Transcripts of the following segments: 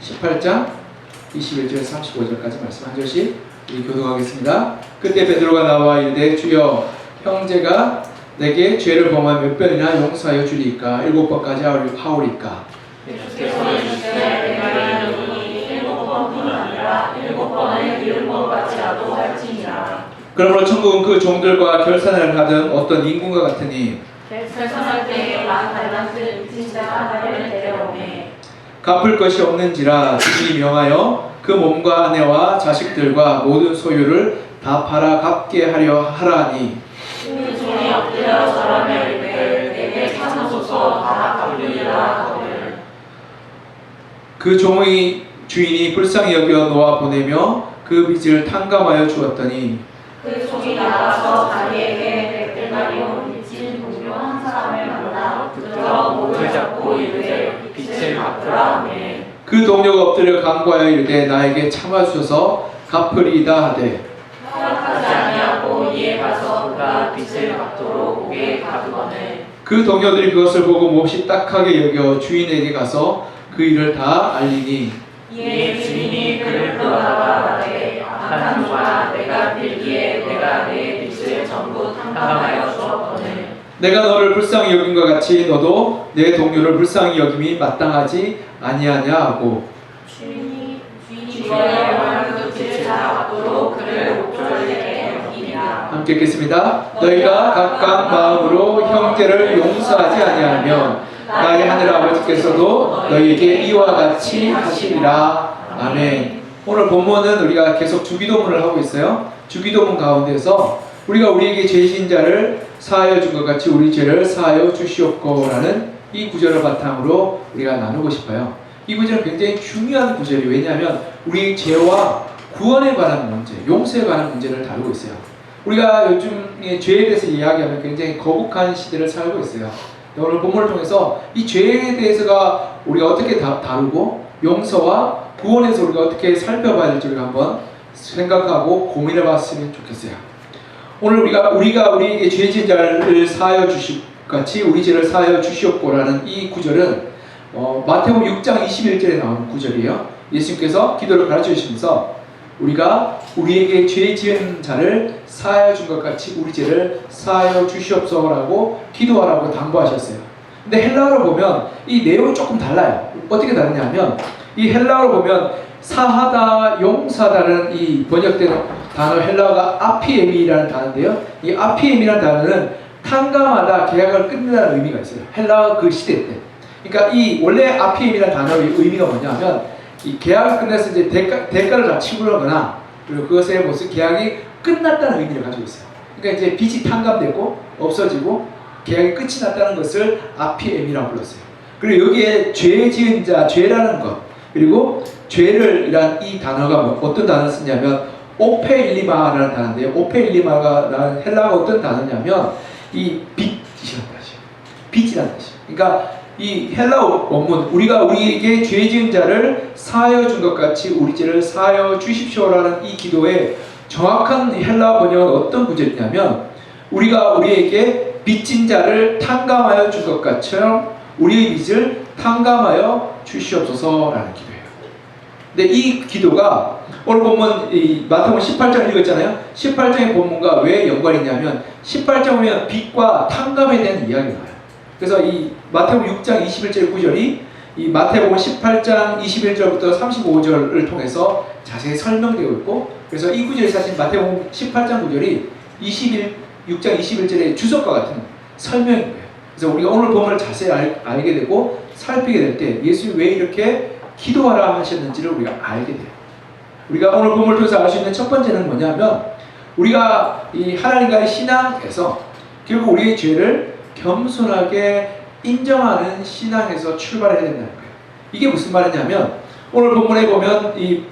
18장 21절 35절까지 말씀 한 절씩 우리 교독하겠습니다. 그때 베드로가 나와 이르되 주여 형제가 내게 죄를 범하면 몇 번이나 용서하여 주리이까 7번까지 하오리까. 예수께서는 이르시되 내가 이르노니 7번뿐 아니라 7번을 70번까지라도 할지니라. 그러므로 천국은 그 종들과 결산을 하던 어떤 인군과 같으니 결산할 때에 만 달란트 빚진 자 하나를 데려오매 갚을 것이 없는지라 주님이 명하여 그 몸과 아내와 자식들과 모든 소유를 다 팔아 갚게 하려 하라니. 그 종이 엎드려 절하며 이르되 내게 찾아소서 다 갚으리라 하거늘. 그 종의 주인이 불쌍히 여겨 놓아 보내며 그 빚을 탕감하여 주었더니 그 종이 나가서 자기에게 100데나리온 빚진 동료 한 사람을 만나 붙들어 목을 잡고 이르되 빚을 갚으라 하매 그 동료가 엎드려 간구하여 이르되 나에게 참아주소서 갚으리이다 하되 허락하지 아니하고 이에 가서 그가 빚을 갚도록 오게 가두거늘. 그 동료들이 그것을 보고 몹시 딱하게 여겨 주인에게 가서 그 일을 다 알리니 이에 주인이 그를 불러다가 말하되 악한 종아 내가 빌기에 내가 내 빚을 전부 탕감하여 주었거늘. 내가 너를 불쌍히 여김과 같이 너도 내 동료를 불쌍히 여김이 마땅하지 아니하냐 하고 주인이 원하는 그 빚을 다 갚도록 그를 옥졸되게 여기니라. 함께 읽겠습니다. 너희가 각각 마음으로 형제를 용서하지 아니하면 나의 하늘 아버지께서도 너희에게 이와 같이 하시리라. 아멘. 오늘 본문은 우리가 계속 주기도문을 하고 있어요. 주기도문 가운데서 우리가 우리에게 죄진 자를 사하여 준 것 같이 우리 죄를 사하여 주시옵고라는 이 구절을 바탕으로 우리가 나누고 싶어요. 이 구절은 굉장히 중요한 구절이에요. 왜냐하면 우리 죄와 구원에 관한 문제, 용서에 관한 문제를 다루고 있어요. 우리가 요즘 죄에 대해서 이야기하면 굉장히 거북한 시대를 살고 있어요. 오늘 본문을 통해서 이 죄에 대해서가 우리가 어떻게 다루고 용서와 구원에서 우리가 어떻게 살펴봐야 될지 우리가 한번 생각하고 고민해 봤으면 좋겠어요. 오늘 우리가 우리에게 죄진 자를 사하여 주시 같이 우리 죄를 사하여 주시옵고라는 이 구절은 마태복음 6장 21절에 나오는 구절이에요. 예수님께서 기도를 가르쳐 주시면서 우리가 우리에게 죄 지은 자를 사하여 준 것 같이 우리 죄를 사하여 주시옵소서라고 기도하라고 당부하셨어요. 근데 헬라어로 보면 이 내용이 조금 달라요. 어떻게 다르냐면 이 헬라어로 보면 사하다, 용서하다는 이 번역되는 단어 헬라어가 아피엠이라는 단어인데요. 이 아피엠이라는 단어는 탕감하다, 계약을 끝내다는 의미가 있어요. 헬라어 그 시대 때. 그러니까 이 원래 아피엠이라는 단어의 의미가 뭐냐면 이 계약을 끝내서 이제 대가를 다 치르거나 그리고 그것의 무슨 계약이 끝났다는 의미를 가지고 있어요. 그러니까 이제 빚이 탕감되고 없어지고 계약이 끝이 났다는 것을 아피엠이라고 불렀어요. 그리고 여기에 죄 지은 자, 죄라는 것 그리고 죄를 이란 이 단어가 어떤 단어를 쓰냐면 오페일리마라는 단어인데요. 오페일리마가 헬라어가 어떤 단어냐면 이 빚이라는 뜻이에요. 빚이라는 뜻이에요. 그러니까 이 헬라어 원문 우리가 우리에게 죄 지은 자를 사하여 준 것 같이 우리 죄를 사하여 주십시오라는 이 기도의 정확한 헬라어 번역은 어떤 구절이냐면 우리가 우리에게 빚진 자를 탕감하여 준 것 같처럼 우리의 빚을 탕감하여 주시옵소서라는 기도예요. 근데 이 기도가 오늘 보면 이 마태복음 18장 읽었잖아요. 18장의 본문과 왜 연관이 있냐면 18장 보면 빚과 탕감에 대한 이야기가 나와요. 그래서 이 마태복음 6장 21절 구절이 이 마태복음 18장 21절부터 35절을 통해서 자세히 설명되어 있고 그래서 이 구절이 사실 마태복음 18장 구절이 6장 21절의 주석과 같은 설명인 거예요. 그래서 우리가 오늘 본문을 자세히 알게 되고 살피게 될 때 예수님이 왜 이렇게 기도하라 하셨는지를 우리가 알게 돼요. 우리가 오늘 본문을 통해서 알 수 있는 첫 번째는 뭐냐면 우리가 이 하나님과의 신앙에서 결국 우리의 죄를 겸손하게 인정하는 신앙에서 출발해야 된다는 거예요. 이게 무슨 말이냐면 오늘 본문에 보면 이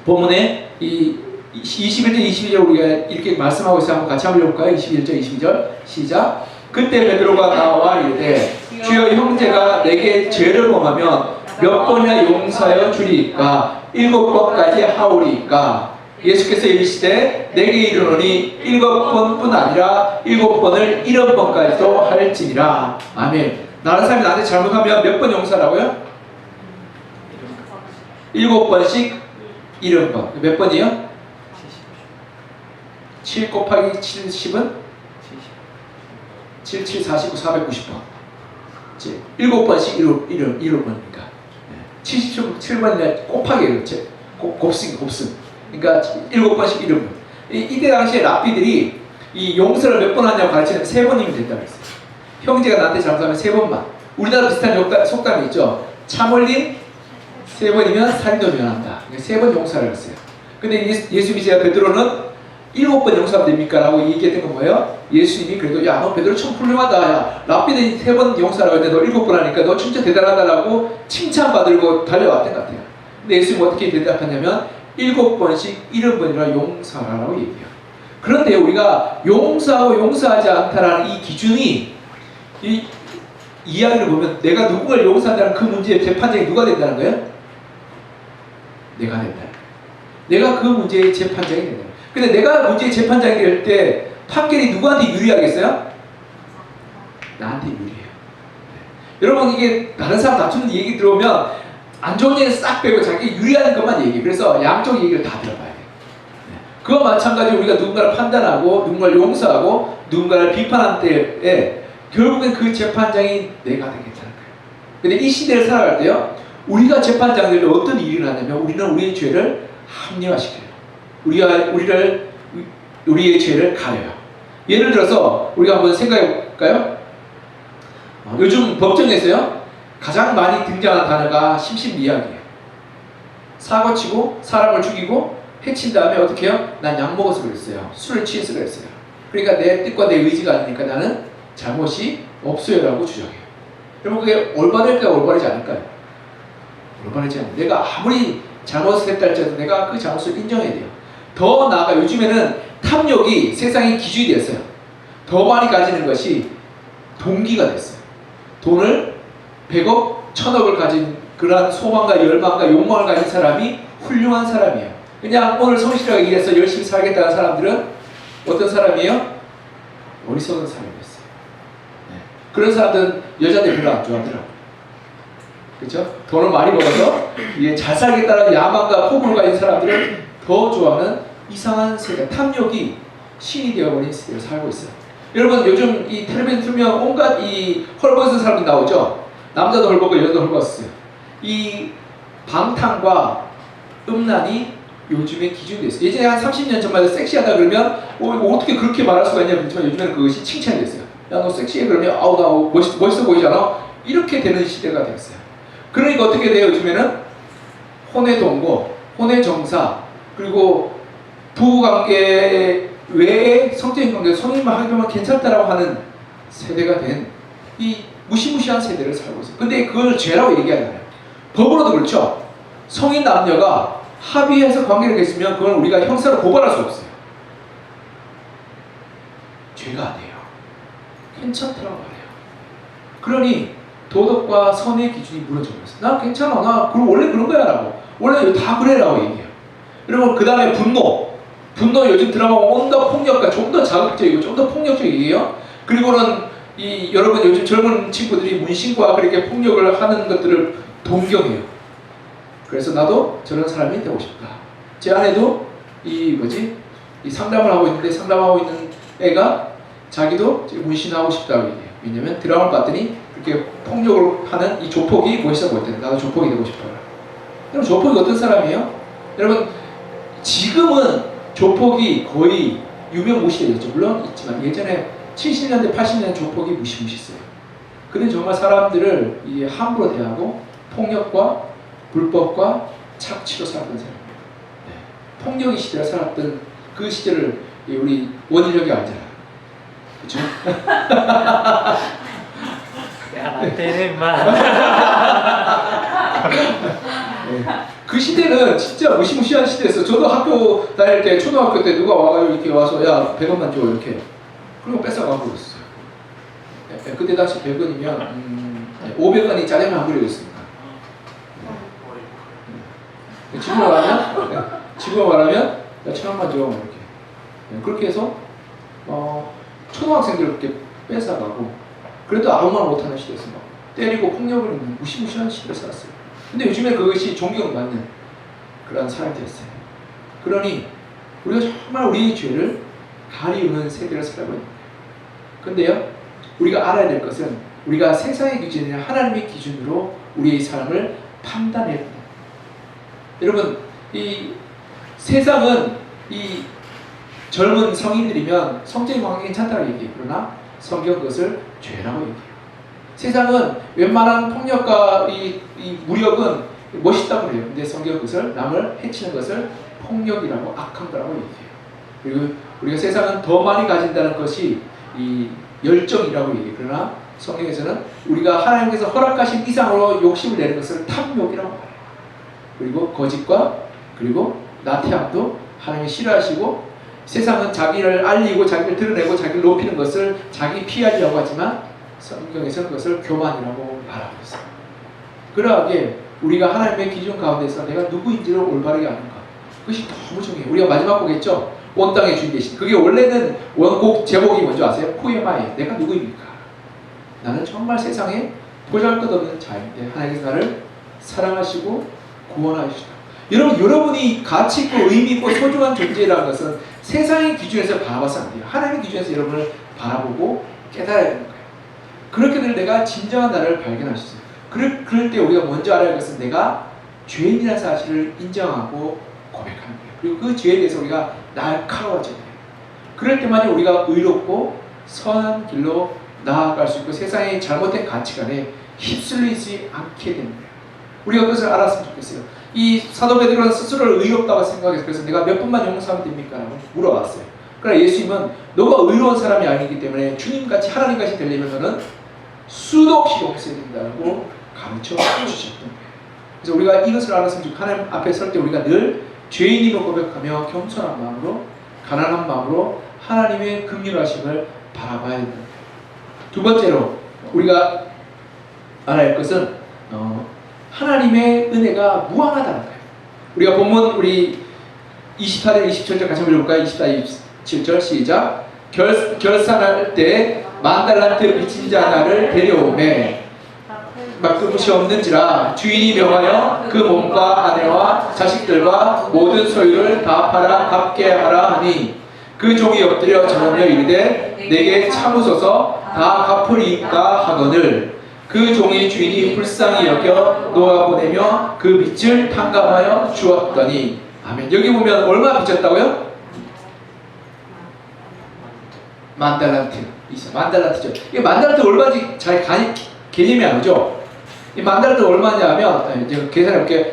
본문에 이 21절 22절 우리가 이렇게 말씀하고 있어요. 한번 같이 한번 읽어볼까요? 21절 22절 시작. 그때 베드로가 나와 이르되 주여 형제가 내게 죄를 범하면 몇 번이나 용서하여 주리이까 7번까지 하오리이까. 예수께서 이르시되 내게 이르노니 7번뿐 아니라 7번을 70번까지도 할지니라. 아멘. 다른 사람이 나한테 잘못하면 몇 번 용서하라고요? 7번씩 70번. 몇 번이에요? 7 곱하기 70은 7, 7, 49, 490번. 7번씩 1번이니까 77번이나 곱하기 곱승. 그러니까 7번씩 1번. 이때 당시에 랍비들이 이 용서를 몇 번 하냐고 가르치는 3번이면 된다고 했어요. 형제가 나한테 잘못하면 3번만. 우리나라 비슷한 속담이 있죠. 참 흘림 3번이면 살인도 면한다. 3번 용서를 했어요. 근데 예수님이 제가 베드로는 7번 용서하면 됩니까? 라고 얘기했던 건 뭐예요? 예수님이 그래도 야 너 베드로 참 훌륭하다. 야 랍비들이 3번 용서하라고 했는데 너 7번 하니까 너 진짜 대단하다라고 칭찬받으려고 달려왔던 것 같아요. 근데 예수님이 어떻게 대답하냐면 7번씩 70번이라 용서하라고 얘기해요. 그런데 우리가 용서하고 용서하지 않다라는 이 기준이 이 이야기를 보면 내가 누군가를 용서한다는 그 문제의 재판장이 누가 된다는 거예요? 내가 된다. 내가 그 문제의 재판장이 된다. 근데 내가 문제의 재판장이 될 때 판결이 누구한테 유리하겠어요? 나한테 유리해요. 네. 여러분 이게 다른 사람 다투는 얘기 들어오면 안 좋은 얘기 싹 빼고 자기 유리한 것만 얘기해. 그래서 양쪽 얘기를 다 들어봐야 돼요. 네. 그와 마찬가지로 우리가 누군가를 판단하고 누군가를 용서하고 누군가를 비판할 때에 결국엔 그 재판장이 내가 되겠다는 거예요. 근데 이 시대를 살아갈 때요, 우리가 재판장들이 어떤 일이 일어나냐면 우리는 우리의 죄를 합리화시켜요. 우리의 죄를 가려요. 예를 들어서 우리가 한번 생각해 볼까요? 요즘 법정에서요 가장 많이 등장하는 단어가 심신미약이에요. 사고치고 사람을 죽이고 해친 다음에 어떻게 해요? 난 약 먹어서 그랬어요. 술을 취해서 그랬어요. 그러니까 내 뜻과 내 의지가 아니니까 나는 잘못이 없어요 라고 주장해요. 여러분 그게 올바를까요? 올바르지 않을까요? 올바르지 않아요. 내가 아무리 잘못을 했다 할지라도 내가 그 잘못을 인정해야 돼요. 더 나아가 요즘에는 탐욕이 세상의 기준이 됐어요. 더 많이 가지는 것이 동기가 됐어요. 돈을 100억, 1000억을 가진 그러한 소망과 열망과 욕망을 가진 사람이 훌륭한 사람이에요. 그냥 오늘 성실하게 일해서 열심히 살겠다는 사람들은 어떤 사람이에요? 어리석은 사람이었어요. 네. 그런 사람들은 여자들 별로 안 좋아하더라고요. 그렇죠? 돈을 많이 벌어서 잘 살겠다는 야망과 포부를 가진 사람들을 더 좋아하는 이상한 세대, 탐욕이 신이 되어버린 시대를 살고 있어요. 여러분 요즘 이 텔레비전 틀면 온갖 이 헐벗은 사람이 나오죠? 남자도 헐벗고 여자도 헐벗었어요. 이 방탕과 음란이 요즘의 기준이 됐어요. 예전에 한 30년 전만 해도 섹시하다 그러면 어떻게 그렇게 말할 수가 있냐 그렇지만 요즘에는 그것이 칭찬이 됐어요. 야 너 섹시해 그러면 아우 나 멋있어 보이잖아. 이렇게 되는 시대가 됐어요. 그러니까 어떻게 돼요? 요즘에는 혼의 동거, 혼의 정사, 그리고 부부관계 외에 성적인 관계, 성인만 하기만 괜찮다라고 하는 세대가 된 이 무시무시한 세대를 살고 있어요. 근데 그걸 죄라고 얘기하잖아요. 법으로도 그렇죠. 성인 남녀가 합의해서 관계를 맺으면 그걸 우리가 형사로 고발할 수 없어요. 죄가 아니에요. 괜찮다라고 말해요. 그러니 도덕과 선의 기준이 무너져버렸어요. 나 괜찮아. 나 원래 그런 거야 라고. 원래 다 그래 라고 얘기해요. 여러분 그 다음에 분노 요즘 드라마 온갖 폭력과 좀 더 자극적이고 좀 더 폭력적이에요. 그리고는 여러분 요즘 젊은 친구들이 문신과 그렇게 폭력을 하는 것들을 동경해요. 그래서 나도 저런 사람이 되고 싶다. 제 아내도 이 상담을 하고 있는데 상담하고 있는 애가 자기도 문신하고 싶다고 얘기해요. 왜냐면 드라마를 봤더니 그렇게 폭력을 하는 이 조폭이 멋있어 보였대요. 나도 조폭이 되고 싶어요. 여러분 조폭이 어떤 사람이에요? 여러분 지금은 조폭이 거의 유명무실해졌죠. 물론 있지만 예전에 70년대 80년대 조폭이 무시무시했어요. 그는 정말 사람들을 함부로 대하고 폭력과 불법과 착취로 살았던 사람이에요. 네. 폭력의 시대를 살았던 그 시대를 우리 원희력이 알잖아요. 그렇죠? 야, 때는 인마. 그 시대는 진짜 무시무시한 시대였어. 저도 학교 다닐 때 초등학교 때 누가 와가지고 이렇게 와서 야 100원만 줘 이렇게 그리고 뺏어가고 그랬어요. 네, 그때 당시 100원이면 500원이 짜장면 한 그릇이었습니다. 네. 지금으로 말하면 야 1000원만 줘 이렇게. 네, 그렇게 해서 초등학생들 그렇게 뺏어가고 그래도 아무 말 못하는 시대였어요. 때리고 폭력을 무시무시한 시대를 살았어요. 근데 요즘에 그것이 존경받는 그런 사람이 되었어요. 그러니 우리가 정말 우리의 죄를 가리우는 세대를 살고 있는 거예요. 근데요, 우리가 알아야 될 것은 우리가 세상의 기준이 아니라 하나님의 기준으로 우리의 삶을 판단해야 된다. 여러분, 이 세상은 이 젊은 성인들이면 성적인 관계 괜찮다고 얘기해요. 그러나 성경 그것을 죄라고 얘기해요. 세상은 웬만한 폭력과 이 무력은 멋있다고 그래요. 근데 성경 그것을 남을 해치는 것을 폭력이라고 악한 거라고 얘기해요. 그리고 우리가 세상은 더 많이 가진다는 것이 이 열정이라고 얘기해요. 그러나 성경에서는 우리가 하나님께서 허락하신 이상으로 욕심을 내는 것을 탐욕이라고 말해요. 그리고 거짓과 그리고 나태함도 하나님이 싫어하시고, 세상은 자기를 알리고 자기를 드러내고 자기를 높이는 것을 자기 피하려고 하지만 성경에서는 그것을 교만이라고 말하고 있어요. 그러하게 우리가 하나님의 기준 가운데서 내가 누구인지를 올바르게 아는 것, 그것이 너무 중요해요. 우리가 마지막 보겠죠? 온 땅의 주인 되신. 그게 원래는 원곡 제목이 뭔지 아세요? Who am I? 내가 누구입니까? 나는 정말 세상에 보잘것없는 자인데 하나님께서 나를 사랑하시고 구원하시고, 여러분이 가치 있고 의미 있고 소중한 존재라는 것은 세상의 기준에서 바라봐서 안 돼요. 하나님의 기준에서 여러분을 바라보고 깨달아야 되는 거예요. 그렇게 될 내가 진정한 나를 발견할 수 있어요. 그럴 때 우리가 먼저 알아야 할 것은 내가 죄인이라는 사실을 인정하고 고백하는 거예요. 그리고 그 죄에 대해서 우리가 날카로워져야 돼요. 그럴 때만이 우리가 의롭고 선한 길로 나아갈 수 있고 세상의 잘못된 가치관에 휩쓸리지 않게 되는 거예요. 우리가 그것을 알았으면 좋겠어요. 이 사도 베드로는 스스로를 의롭다고 생각해서 그래서 내가 몇 번만 용서하면 됩니까? 라고 물어봤어요. 그러나 예수님은 너가 의로운 사람이 아니기 때문에 주님같이 하나님같이 되려면 너는 수도 없이 용서해야 된다고 가르쳐 주셨던 거예요. 그래서 우리가 이것을 알았으면 좋겠어요. 하나님 앞에 설 때 우리가 늘 죄인임을 고백하며 겸손한 마음으로 가난한 마음으로 하나님의 긍휼하심을 바라봐야 된다. 두 번째로 우리가 알아야 할 것은 하나님의 은혜가 무한하다는 거예요. 우리가 본문 우리 24절 27절 같이 읽어볼까요? 24, 27절 시작. 결산할 때 10,000달란트 빚진 자 나를 데려오매 막금없이 없는지라 주인이 명하여 그 몸과 아내와 자식들과 모든 소유를 다 팔아 갚게 하라 하니 그 종이 엎드려 전하며 이르되 내게 참으소서 다 갚으리까 하거늘 그 종의 주인이 불쌍히 여겨 놓아보내며 그 빚을 탕감하여 주었더니. 아멘. 여기 보면 얼마 빚졌다고요? 10,000달란트. 10,000달란트죠. 이 10,000달란트 얼마인지 잘 개념이 안 오죠? 이 10,000달란트 얼마냐면 제가 계산해 볼게요.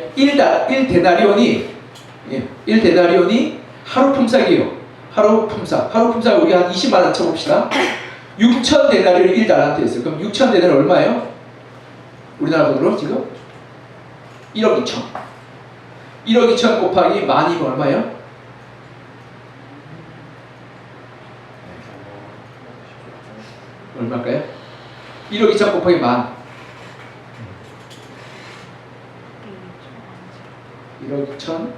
1데나리온이 하루 품삯이에요. 하루 품삯 우리 한 20만 원 쳐봅시다. 6,000데나리온이 1달란트였어요. 그럼 6,000데나리온 얼마예요? 우리나라 돈으로 지금 1억 2천. 1억 2천 곱하기 만이면 얼마예요? 얼마일까요? 1억 2천 곱하기 만. 1억 2천.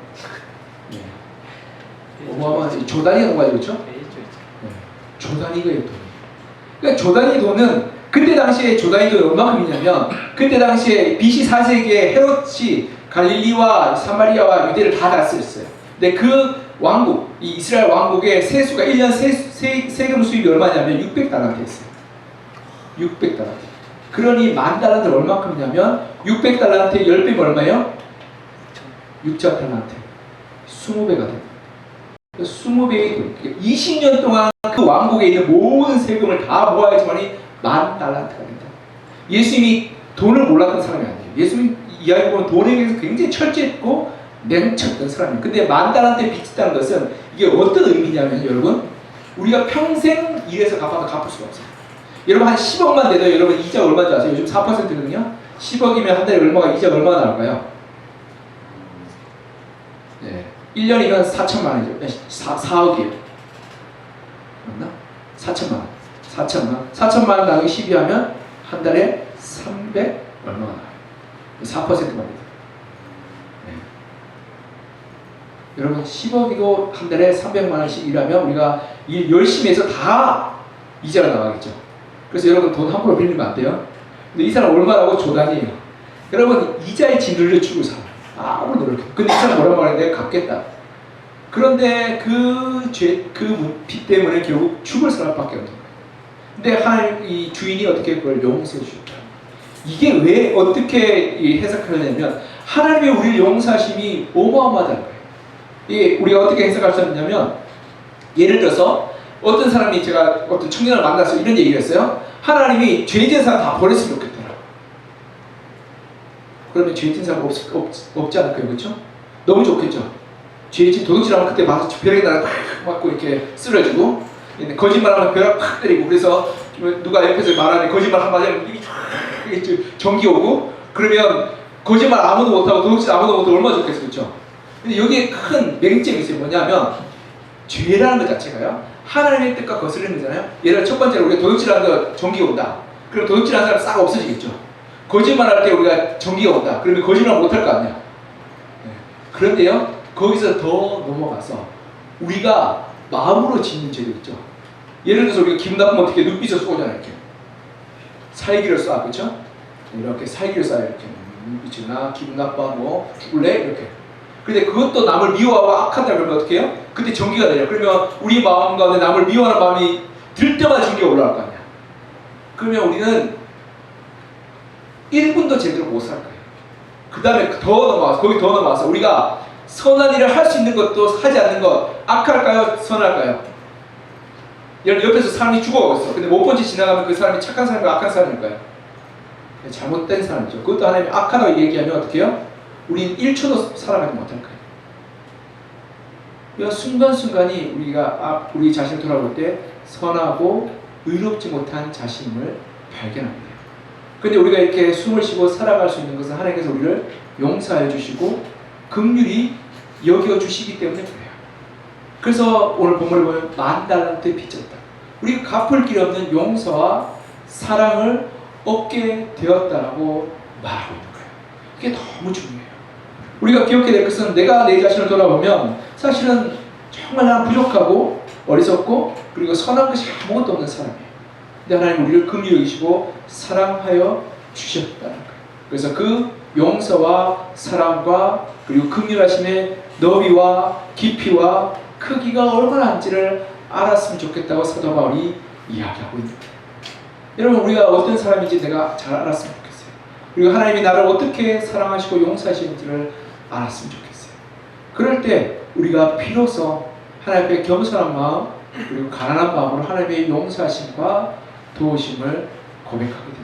네. 어마어마하지. 조단위가 넘어가죠, 그렇죠? 네. 조단위가 돈이. 그러니까 조단위 돈은 그때 당시에 조단위 돈이 얼마큼이냐면 그때 당시에 BC 4세기에 헤롯이 갈릴리와 사마리아와 유대를 다 다스렸어요. 근데 그 왕국, 이 이스라엘 왕국의 세수가 1년 세금 수입이 얼마냐면 600달란트였어요. 600달란트. 그러니 10,000달란트 얼마큼이냐면 600달란트의 10배면 얼마예요? 6,000달란트. 20배가 됩니다. 20배의 돈. 20년 동안 그 왕국에 있는 모든 세금을 다 모아야지만이 10,000달란트가 된다. 예수님이 돈을 몰랐던 사람이 아니에요. 예수님 이야기 보면 돈에 대해서 굉장히 철저했고 맹쳤던 사람이에요. 근데 10,000달란트에 빚있다는 것은 이게 어떤 의미냐면 여러분, 우리가 평생 일해서 갚아도 갚을 수가 없어요. 여러분 한 10억만 내도 여러분 이자 얼마인지 아세요? 요즘 4%거든요. 10억이면 한 달에 얼마가 이자가 얼마나 나올까요? 네. 1년이면 4천만 원이죠. 4억이에요. 맞나? 4천만 원. 4천만 원 나누기 12 하면 한 달에 300 얼마가 나와요. 4%만 돼요. 네. 여러분 10억이고 한 달에 300만 원씩 일하면 우리가 일 열심히 해서 다 이자가 나가겠죠. 그래서 여러분 돈 함부로 빌리면 안 돼요. 근데 이 사람 얼마라고 조단이에요. 여러분 이자의 진리를 주고 살아요. 아무리 노력해. 근데 이 사람 뭐라고 하는데 갚겠다. 그런데 그 피 때문에 결국 죽을 사람밖에 없는 거예요. 근데 하나님 이 주인이 어떻게 그걸 용서해 주셨다. 이게 왜 어떻게 해석하냐면 하나님의 우리를 용서하심이 어마어마하다는 거예요. 이게 우리가 어떻게 해석할 수 있냐면 예를 들어서 어떤 사람이 제가 어떤 청년을 만나서 이런 얘기를 했어요. 하나님이 죄진 사람 다 버렸으면 좋겠더라. 그러면 죄진 사람 없지 않을까요? 그렇죠? 너무 좋겠죠? 죄진 도둑질하면 그때 와서 벼락에 나라 딱 맞고 이렇게 쓰러지고 거짓말하면 벼락 팍 때리고 그래서 누가 옆에서 말하는 거짓말 한마디 하면 이게 전기 오고 그러면 거짓말 아무도 못하고 도둑질 아무도 못하고 얼마나 좋겠어요. 그렇죠? 근데 여기에 큰 맹점이 있어요. 뭐냐면 죄라는 것 자체가요 하나님의 뜻과 거스르는 거잖아요. 예를 들어 첫 번째로 우리가 도둑질하는 거 전기가 온다. 그럼 도둑질하는 사람 싹 없어지겠죠. 거짓말할 때 우리가 전기가 온다. 그러면 거짓말 못할 거 아니야. 네. 그런데요 거기서 더 넘어가서 우리가 마음으로 짓는 죄도 있죠. 예를 들어서 우리가 기분 나쁘면 어떻게 눈빛을 쏘잖아요. 이렇게 살기를 쏴. 그렇죠? 이렇게 살기를 쏴요. 이렇게 눈빛이나 기분 나빠 뭐 죽을래? 이렇게. 근데 그것도 남을 미워하고 악하다 그러면 어떻게 해요? 그때 전기가 내려. 그러면 우리 마음 가운데 남을 미워하는 마음이 들 때마다 전기가 올라갈 거 아니야. 그러면 우리는 1분도 제대로 못 살 거예요. 그 다음에 더 넘어가서 거기 더 넘어가서 우리가 선한 일을 할 수 있는 것도 하지 않는 것 악할까요? 선할까요? 예를 들어 옆에서 사람이 죽어가고 있어. 근데 못 본 채 지나가면 그 사람이 착한 사람인가 악한 사람일까요? 잘못된 사람이죠. 그것도 하나님이 악하다고 얘기하면 어떻게 해요? 우린 1초도 살아가지 못할 거예요. 이 순간순간이 우리가 우리 자신을 돌아볼 때 선하고 의롭지 못한 자신을 발견합니다. 근데 우리가 이렇게 숨을 쉬고 살아갈 수 있는 것은 하나님께서 우리를 용서해 주시고 긍휼히 여겨 주시기 때문에 그래요. 그래서 오늘 본문을 보면 10,000달란트에 빚졌다. 우리가 갚을 길 없는 용서와 사랑을 얻게 되었다라고 말하고 있는 거예요. 이게 너무 중요해요. 우리가 기억해야 될 것은 내가 내 자신을 돌아보면 사실은 정말 난 부족하고 어리석고 그리고 선한 것이 아무것도 없는 사람이에요. 근데 하나님 우리를 긍휼히 여기시고 사랑하여 주셨다는 거예요. 그래서 그 용서와 사랑과 그리고 긍휼하심의 너비와 깊이와 크기가 얼마나 한지를 알았으면 좋겠다고 사도 바울이 이야기하고 있는 거예요. 여러분 우리가 어떤 사람인지 내가 잘 알았으면 좋겠어요. 그리고 하나님이 나를 어떻게 사랑하시고 용서하시는지를 알았으면 좋겠어요. 그럴 때 우리가 비로소 하나님 앞에 겸손한 마음 그리고 가난한 마음으로 하나님의 용서하심과 도우심을 고백하게 됩니다.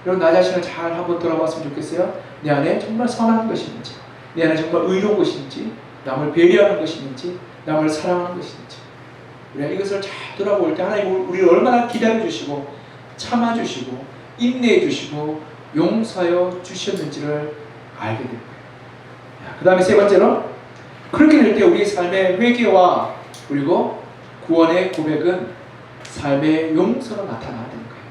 여러분 나 자신을 잘 한번 돌아봤으면 좋겠어요. 내 안에 정말 선한 것인지 내 안에 정말 의로운 것인지 남을 배려하는 것인지 남을 사랑하는 것인지 우리가 이것을 잘 돌아볼 때 하나님 우리를 얼마나 기다려주시고 참아주시고 인내해주시고 용서하여 주셨는지를 알게 될 거예요. 그 다음에 세 번째로 그렇게 될 때 우리의 삶의 회개와 그리고 구원의 고백은 삶의 용서로 나타나야 되는 거예요.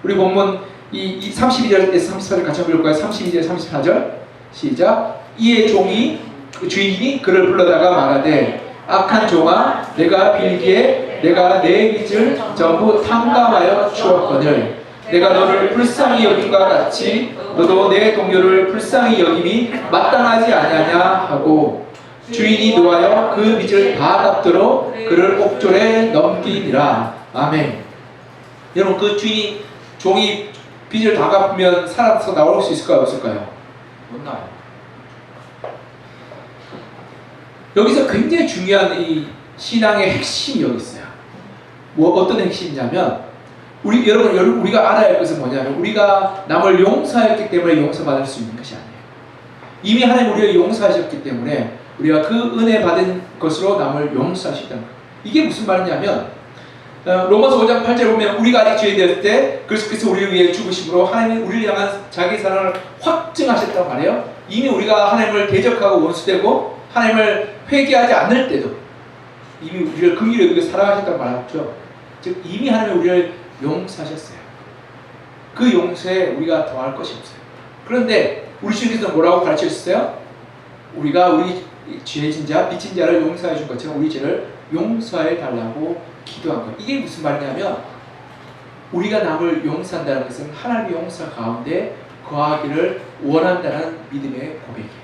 우리 본문 이 32절에서 34절 같이 한번 읽을까요? 32절 34절 시작. 이에 종이 주인이 그를 불러다가 말하되 악한 종아 내가 빌기에 내가 내 빚을 전부 탕감하여 주었거늘 내가 너를 불쌍히 여김과 같이 너도 내 동료를 불쌍히 여김이 마땅하지 아니하냐 하고 주인이 노하여 그 빚을 다 갚도록 그를 옥졸에 넘기니라. 아멘. 여러분 그 종이 빚을 다 갚으면 살아서 나올 수 있을까요? 없을까요? 못 나와요. 여기서 굉장히 중요한 이 신앙의 핵심이 여기 있어요. 어떤 핵심이냐면 여러분 우리가 알아야 할 것은 뭐냐면 우리가 남을 용서했기 때문에 용서받을 수 있는 것이 아니에요. 이미 하나님 우리를 용서하셨기 때문에 우리가 그 은혜 받은 것으로 남을 용서하시다는 거예요. 이게 무슨 말이냐면 로마서 5장 8절에 보면 우리가 아직 죄인되었을 때 그리스도께서 우리를 위해 죽으심으로 하나님이 우리를 향한 자기 사랑을 확증하셨단 말이에요. 이미 우리가 하나님을 대적하고 원수되고 하나님을 회개하지 않을 때도 이미 우리를 긍휼히 여기고 사랑하셨단 말이죠. 즉 이미 하나님이 우리를 용서하셨어요. 그 용서에 우리가 더할 것이 없어요. 그런데 우리 주님께서 뭐라고 가르치셨어요? 우리가 우리 죄진 자, 빚진 자를 용서해 준 것처럼 우리 죄를 용서해 달라고 기도한 거예요. 이게 무슨 말이냐면 우리가 남을 용서한다는 것은 하나님의 용서 가운데 거하기를 원한다는 믿음의 고백이에요.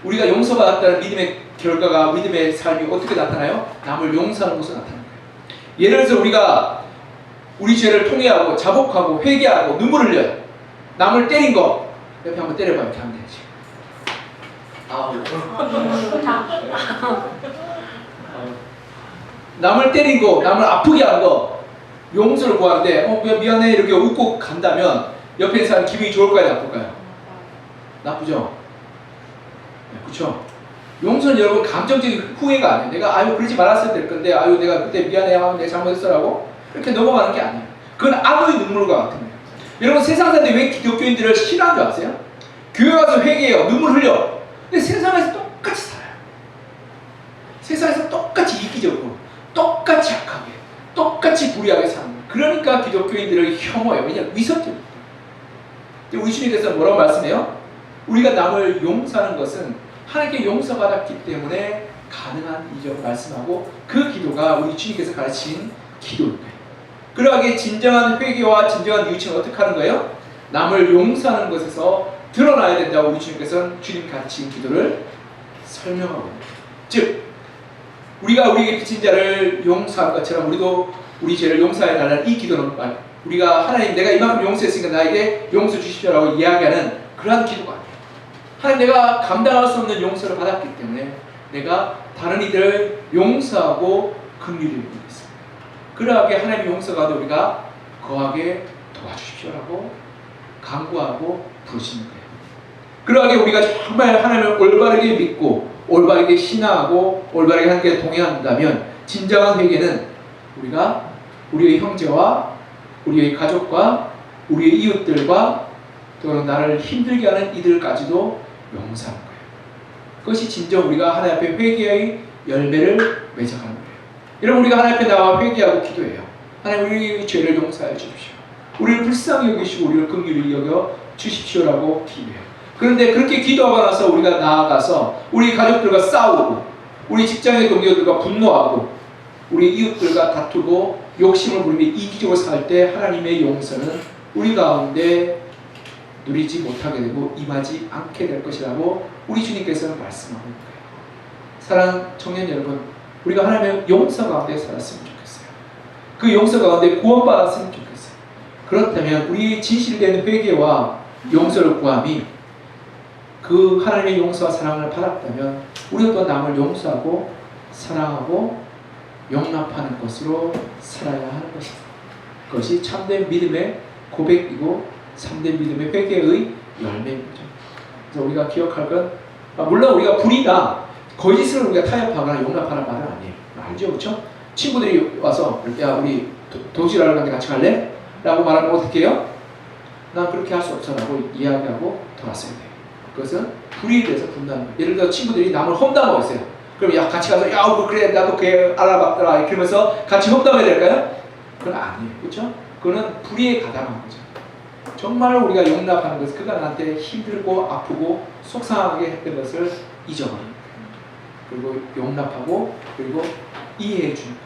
우리가 용서받았다는 믿음의 결과가 믿음의 삶이 어떻게 나타나요? 남을 용서하는 것으로 나타나는 거예요. 예를 들어서 우리가 우리 죄를 통회하고 자복하고 회개하고 눈물을 흘려요. 남을 때린 거 옆에 한번 때려봐. 이렇게 하면 되지. 남을 때린 거, 남을 아프게 한 거 용서를 구하는데 미안해 이렇게 웃고 간다면 옆에 있는 사람 기분이 좋을까요? 나쁠까요? 나쁘죠? 네, 그렇죠? 용서는 여러분 감정적인 후회가 아니에요. 내가 아유 그러지 말았어야 될 건데 아유 내가 그때 미안해 내가 잘못했어라고 이렇게 넘어가는 게 아니에요. 그건 악의 눈물과 같은 거예요. 여러분 세상 사람들이 왜 기독교인들을 싫어하는 줄 아세요? 교회 가서 회개해요. 눈물 흘려. 근데 세상에서 똑같이 살아요. 세상에서 똑같이 이기적으로 똑같이 악하게 똑같이 불의하게 사는 거예요. 그러니까 기독교인들을 혐오해요. 왜냐하면 위선적이에요. 우리 주님께서 뭐라고 말씀해요? 우리가 남을 용서하는 것은 하나님께 용서받았기 때문에 가능한 일이라고 말씀하고 그 기도가 우리 주님께서 가르친 기도입니다. 그러하게 진정한 회개와 진정한 뉘우침은 어떻게 하는 거예요? 남을 용서하는 것에서 드러나야 된다고 우리 주님께서는 주님 가르친 기도를 설명하고 있습니다. 즉 우리가 우리에게 빚진 자를 용서한 것처럼 우리도 우리 죄를 용서해 달라는 이 기도는 우리가 하나님 내가 이만큼 용서했으니까 나에게 용서 주십시오라고 이야기하는 그러한 기도가 아니에요. 하나님 내가 감당할 수 없는 용서를 받았기 때문에 내가 다른 이들을 용서하고 긍휼히 여기겠습니다. 그러하게 하나님의 용서가 우리가 거하게 도와주십시오라고 간구하고 부르시는 거예요. 그러하게 우리가 정말 하나님을 올바르게 믿고 올바르게 신앙하고 올바르게 하나님께 동행한다면 진정한 회개는 우리가 우리의 형제와 우리의 가족과 우리의 이웃들과 또는 나를 힘들게 하는 이들까지도 용서하는 거예요. 그것이 진정 우리가 하나님 앞에 회개의 열매를 맺어가는 거예요. 여러분 우리가 하나님 앞에 나와 회개하고 기도해요. 하나님 우리의 죄를 용서하여 주십시오. 우리를 불쌍히 여기시고 우리를 긍휼히 여겨 주십시오라고 기도해요. 그런데 그렇게 기도하고 나서 우리가 나아가서 우리 가족들과 싸우고 우리 직장의 동료들과 분노하고 우리 이웃들과 다투고 욕심을 부리며 이기적으로 살 때 하나님의 용서는 우리 가운데 누리지 못하게 되고 임하지 않게 될 것이라고 우리 주님께서는 말씀하고 있는 거예요. 사랑하는 청년 여러분, 우리가 하나님의 용서 가운데 살았으면 좋겠어요. 그 용서 가운데 구원받았으면 좋겠어요. 그렇다면 우리의 진실된 회개와 용서를 구함이 그 하나님의 용서와 사랑을 받았다면 우리가 또 남을 용서하고 사랑하고 용납하는 것으로 살아야 하는 것입니다. 그것이 참된 믿음의 고백이고 참된 믿음의 회개의 열매입니다. 그래서 우리가 기억할 건 물론 우리가 불의나 거짓을 우리가 타협하거나 용납하는 말은 아니에요. 알죠? 그렇죠? 친구들이 와서 야 우리 도시락을 가는데 같이 갈래? 라고 말하면 어떻게 해요? 난 그렇게 할 수 없어 라고 이야기하고 돌아서야 돼요. 그것은 불의에 대해서 분노하는 거예요. 예를 들어 친구들이 남을 험담하고 있어요. 그럼 야 같이 가서 야 그래 나도 걔 알아봤더라 이러면서 같이 험담해야 될까요? 그건 아니에요. 그렇죠? 그거는 불의에 가담한 거죠. 정말 우리가 용납하는 것은 그가 나한테 힘들고 아프고 속상하게 했던 것을 잊어버립니다. 그리고 용납하고 그리고 이해해 주는 거예요.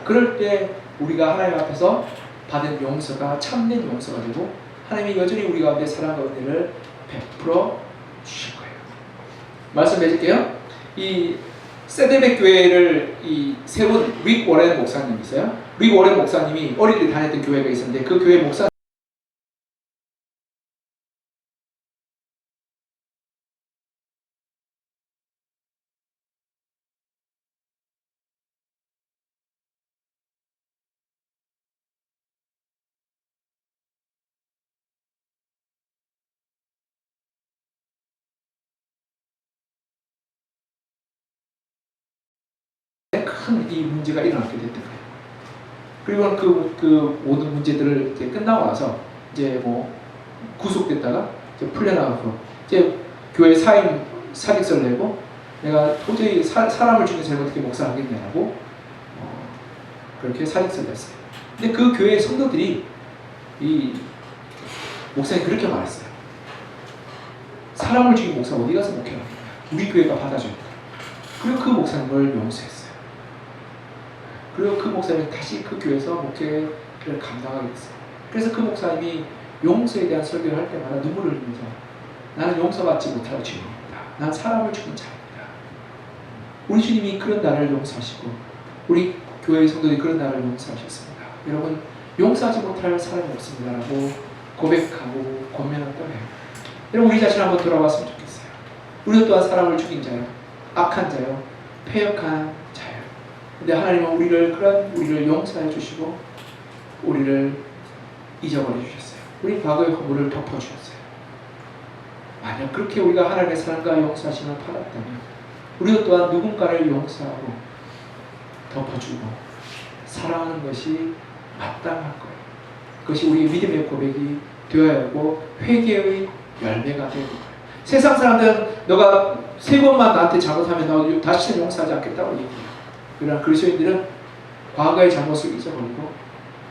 그럴 때 우리가 하나님 앞에서 받은 용서가 참된 용서가 되고 하나님이 여전히 우리 가운데 사랑과 은혜를 베풀어 주실 거예요. 말씀 해줄게요. 이 세데백 교회를 세운 릭 워렌 목사님이 있어요. 릭 워렌 목사님이 어릴 때 다녔던 교회가 있었는데 그 교회 목사 큰 이 문제가 일어나게 됐던 거예요. 그리고 그 모든 문제들을 이제 끝나고 나서 이제 뭐 구속됐다가 이제 풀려나가고 이제 교회 사임 사직서를 내고 내가 도저히 사람을 중에서 어떻게 목사를 하겠냐고 그렇게 사직서를 냈어요. 근데 그 교회 성도들이 이 목사님 그렇게 말했어요. 사람을 죽인 목사 어디 가서 목회를 하는 거야? 우리 교회가 받아줘야 돼. 그리고 그 목사님을 용서했어요. 그리고 그 목사님이 다시 그 교회에서 목회를 감당하게 됐어요. 그래서 그 목사님이 용서에 대한 설교를 할 때마다 눈물을 흘리면서 나는 용서받지 못할 죄인이다. 난 사람을 죽인 자입니다. 우리 주님이 그런 나를 용서하시고 우리 교회의 성도들이 그런 나를 용서하셨습니다. 여러분 용서하지 못할 사람이 없습니다 라고 고백하고 권면한다고 해요. 여러분 우리 자신 한번 돌아봤으면 좋겠어요. 우리도 또한 사람을 죽인 자요, 악한 자요, 패역한 자요. 근데 하나님은 우리를 용서해 주시고 우리를 잊어버려 주셨어요. 우리 과거의 허물을 덮어주셨어요. 만약 그렇게 우리가 하나님의 사랑과 용서하심을 받았다면 우리도 또한 누군가를 용서하고 덮어주고 사랑하는 것이 마땅할 거예요. 그것이 우리의 믿음의 고백이 되어야 하고 회개의 열매가 되는 거예요. 세상 사람들은 너가 3번만 나한테 잘못하면 너 다시는 용서하지 않겠다고 얘기해요. 그러나 그리스도인들은 과거의 잘못을 잊어버리고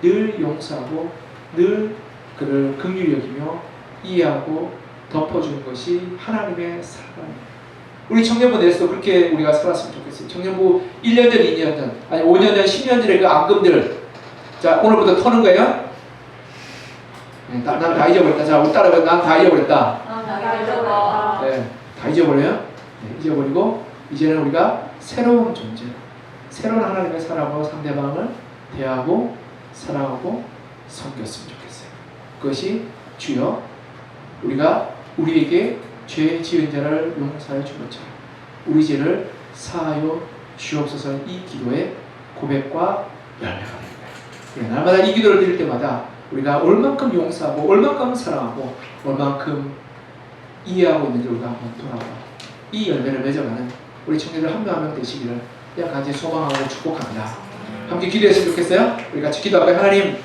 늘 용서하고 늘 그를 긍휼히 여기며 이해하고 덮어주는 것이 하나님의 사랑입니다. 우리 청년부에서도 그렇게 우리가 살았으면 좋겠어요. 청년부 1년 전, 2년 전, 아니 5년 전, 10년 전의 그 앙금들을 자 오늘부터 터는 거예요. 난 다 잊어버렸다. 자 우리 따라해. 난 다 잊어버렸다. 네, 다 잊어버려요. 네, 잊어버리고 이제는 우리가 새로운 존재, 새로운 하나님의 사랑으로 상대방을 대하고 사랑하고 섬겼으면 좋겠어요. 그것이 주여 우리가 우리에게 죄 지은 자를 용서하여 준 것처럼 우리 죄를 사하여 주옵소서. 이 기도의 고백과 열매가 됩니다. 날마다 이 기도를 드릴 때마다 우리가 얼만큼 용서하고 얼만큼 사랑하고 얼만큼 이해하고 있는지 우리가 한번 돌아봐 이 열매를 맺어가는 우리 청년들 한 명 한 명 되시기를 그냥 같이 소망하고 축복합니다. 함께 기도했으면 좋겠어요. 우리 같이 기도할까요? 하나님,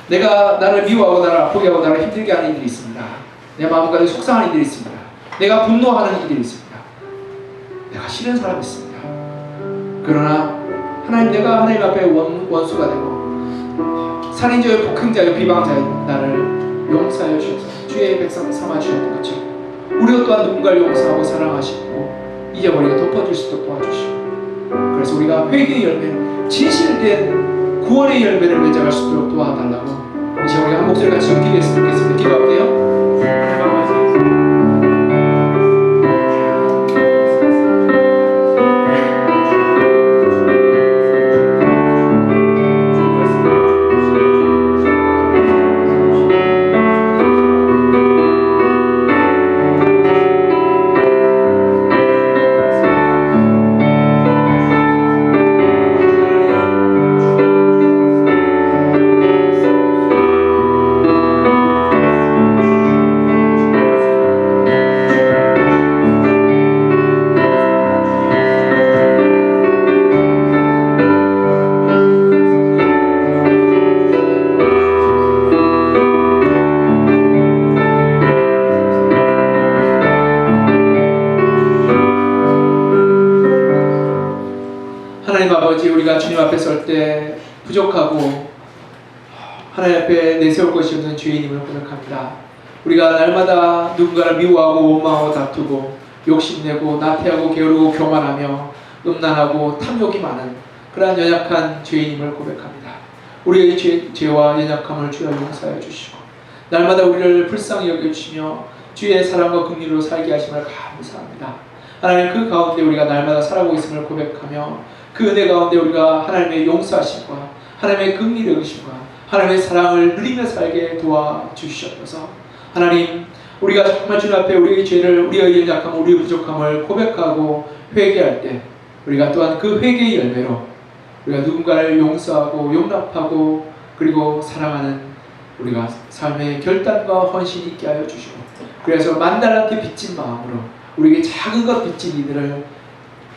내가 나를 미워하고 나를 아프게 하고 나를 힘들게 하는 이들이 있습니다. 내 마음까지 속상한 이들이 있습니다. 내가 분노하는 이들이 있습니다. 내가 싫은 사람이 있습니다. 그러나 하나님, 내가 하나님 앞에 원수가 되고 살인자요 폭행자요 비방자요 나를 용서하여 주셔서 주의 백성 삼아 주셨던 것처럼 우리도 또한 누군가를 용서하고 사랑하시고 잊어버리고 덮어줄 수 있도록 도와주시고 그래서 우리가 회개의 열매, 진실된 구원의 열매를 맺어갈 수 있도록 도와달라고 이제 우리가 한 목소리 같이 기도했으면 좋겠습니다. 기도할게요. 우리가 주님 앞에 설 때 부족하고 하나님 앞에 내세울 것이 없는 죄인임을 고백합니다. 우리가 날마다 누군가를 미워하고 원망하고 다투고 욕심내고 나태하고 게으르고 교만하며 음란하고 탐욕이 많은 그러한 연약한 죄인임을 고백합니다. 우리의 죄와 연약함을 주여 용서하여 주시고 날마다 우리를 불쌍히 여겨주시며 주의 사랑과 긍휼로 살게 하심을 감사합니다. 하나님, 그 가운데 우리가 날마다 살아가고 있음을 고백하며 그 은혜 가운데 우리가 하나님의 용서하심과 하나님의 긍휼의 여기심과 하나님의 사랑을 누리며 살게 도와주시옵소서. 하나님, 우리가 정말 주님 앞에 우리의 죄를, 우리의 연약함, 우리의 부족함을 고백하고 회개할 때 우리가 또한 그 회개의 열매로 우리가 누군가를 용서하고 용납하고 그리고 사랑하는 우리가 삶의 결단과 헌신이 있게 하여 주시고 그래서 만달한테 빚진 마음으로 우리에게 작은 것 빚진 이들을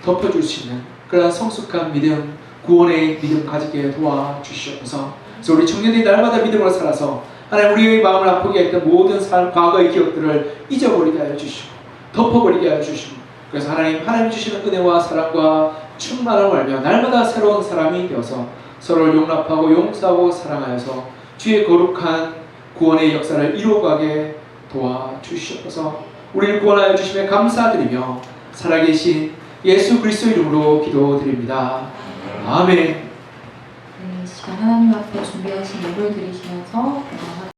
덮어줄 수 있는 그런 성숙한 믿음, 구원의 믿음 가지게 도와주시옵소서. 그래서 우리 청년들이 날마다 믿음으로 살아서 하나님, 우리의 마음을 아프게 했던 모든 과거의 기억들을 잊어버리게 하여 주시고 덮어버리게 하여 주시고 그래서 하나님 주시는 은혜와 사랑과 충만함을 알며 날마다 새로운 사람이 되어서 서로를 용납하고 용서하고 사랑하여서 주의 거룩한 구원의 역사를 이루어가게 도와주시옵소서. 우리를 구원하여 주심에 감사드리며 살아계신 예수 그리스도 이름으로 기도드립니다. 아멘. 네, 시간 하나님 앞에 준비하신 예물 드리시면서